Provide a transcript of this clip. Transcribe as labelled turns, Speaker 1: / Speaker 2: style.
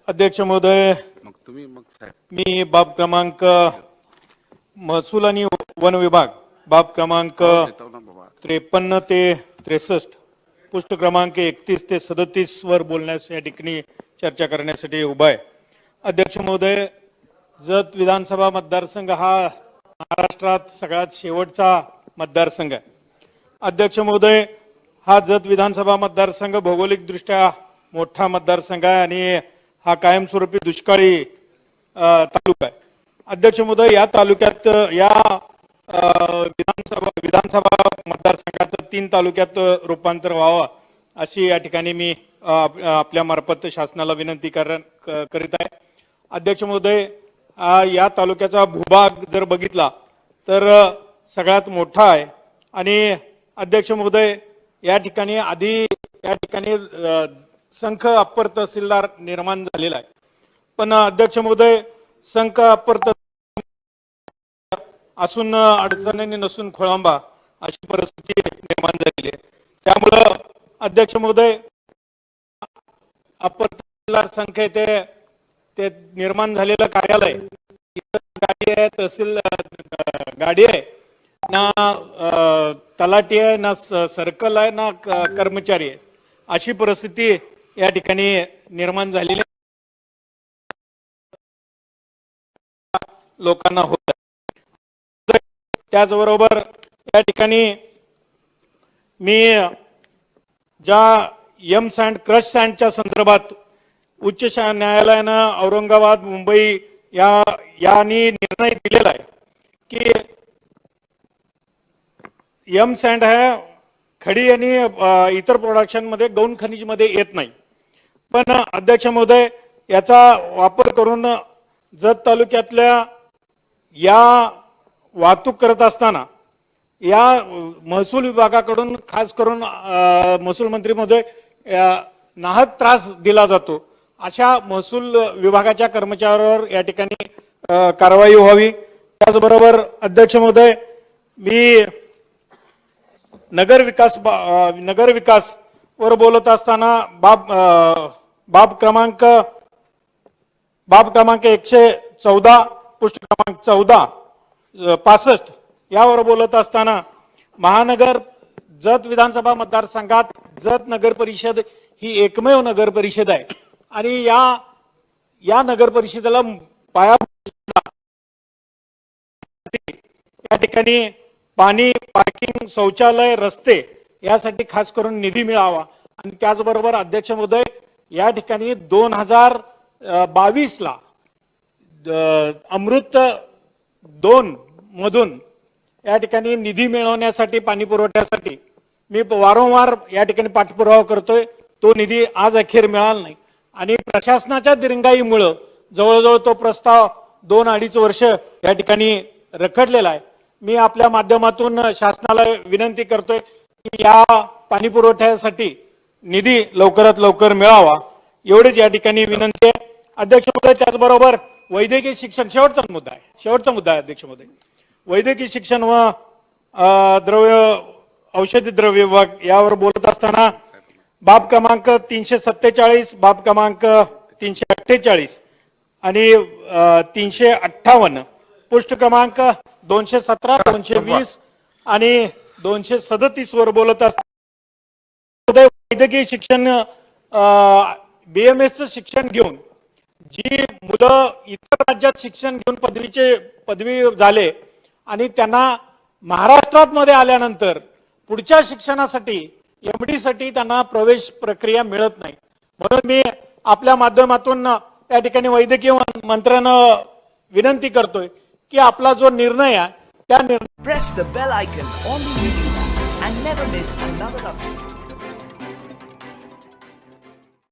Speaker 1: अध्यक्ष महोदय,
Speaker 2: मग तुम्ही मग साहेब
Speaker 1: मी बाब क्रमांक महसूल आणि वन विभाग बाब क्रमांक
Speaker 2: देतो ना बाबा.
Speaker 1: 53 ते 63 पुष्ट क्रमांक 31 ते 37 वर बोलण्यास या ठिकाणी चर्चा करण्यासाठी उभा आहे. अध्यक्ष महोदय, जत विधानसभा मतदारसंघ हा महाराष्ट्रात सगळ्यात शेवटचा मतदारसंघ आहे. अध्यक्ष महोदय, हा जत विधानसभा मतदारसंघ भौगोलिकदृष्ट्या मोठा मतदारसंघ आहे आणि हा कायमस्वरूपी दुष्काळी तालुका आहे. अध्यक्ष महोदय, या तालुक्यात या विधानसभा मतदारसंघाचं 3 तालुक्यात रूपांतर व्हावं अशी या ठिकाणी मी आपल्या मार्फत शासनाला विनंती करीत आहे. अध्यक्ष महोदय, या तालुक्याचा भूभाग जर बघितला तर सगळ्यात मोठा आहे आणि अध्यक्ष महोदय, या ठिकाणी संख अप्पर तहसीलदार निर्माण झालेला आहे. पण अध्यक्ष महोदय, संख अप्पर असून अडचणी नसून खोळंबा अशी परिस्थिती निर्माण झालेली आहे. त्यामुळं अध्यक्ष महोदय, अप्पर तहसीलदार संख ते निर्माण झालेलं कार्यालय गाडी आहे, तहसील गाडी आहे ना, तलाठी आहे ना, सर्कल आहे ना, कर्मचारी आहे, अशी परिस्थिती या ठिकाणी निर्माण झालेली लोकांना होत आहे. त्याचबरोबर या ठिकाणी मी ज्या एम सँड क्रश सँडच्या संदर्भात उच्च न्यायालयानं औरंगाबाद मुंबई यांनी निर्णय दिलेला आहे की एम सँड है खडी आणि इतर प्रोडक्शन मध्ये गौण खनिज मध्ये येत नाही. पण अध्यक्ष महोदय, याचा वापर करून जत तालुक्यातल्या या वाहतूक करत असताना या महसूल विभागाकडून खास करून महसूल मंत्री महोदय नाहक त्रास दिला जातो. अशा महसूल विभागाच्या कर्मचाऱ्यांवर या ठिकाणी कारवाई व्हावी. त्याचबरोबर अध्यक्ष महोदय, मी नगर विकास वर बोलत असताना बाब क्रमांक 114 पुष्ट क्रमांक 65 यावर बोलत असताना महानगर जत विधानसभा मतदारसंघात जत नगर परिषद ही एकमेव नगर परिषद आहे आणि या नगर परिषदेला या ठिकाणी पाणी, पार्किंग, शौचालय, रस्ते यासाठी खास करून निधी मिळावा. आणि त्याचबरोबर अध्यक्ष महोदय, या ठिकाणी 2022 ला अमृत 2 मधून या ठिकाणी निधी मिळवण्यासाठी, पाणी पुरवठ्यासाठी मी वारंवार या ठिकाणी पाठपुरावा करतोय. तो निधी आज अखेर मिळाला नाही आणि प्रशासनाच्या दिरंगाईमुळे जवळजवळ तो प्रस्ताव 2-2.5 वर्ष या ठिकाणी रखडलेला आहे. मी आपल्या माध्यमातून शासनाला विनंती करतोय की या पाणी पुरवठ्यासाठी निधी लवकरात लवकर मिळावा, एवढीच या ठिकाणी विनंती आहे. अध्यक्ष महोदय, त्याचबरोबर वैद्यकीय शिक्षण शेवटचा मुद्दा आहे. अध्यक्ष महोदय, वैद्यकीय शिक्षण व औषधी द्रव्य विभाग यावर बोलत असताना बाब क्रमांक 347, बाब क्रमांक 348 आणि 358 पुष्ट क्रमांक 217, 220 आणि 237 वर बोलत असताना वैद्यकीय शिक्षण BMS चं शिक्षण घेऊन जी मुलं इतर राज्यात शिक्षण घेऊन पदवी झाले आणि त्यांना महाराष्ट्रात मध्ये आल्यानंतर पुढच्या शिक्षणासाठी MD साठी त्यांना प्रवेश प्रक्रिया मिळत नाही. म्हणून मी आपल्या माध्यमातून या ठिकाणी वैद्यकीय मंत्र्यांना विनंती करतोय की आपला जो निर्णय आहे त्या
Speaker 3: Press the bell icon on the YouTube and never miss another update.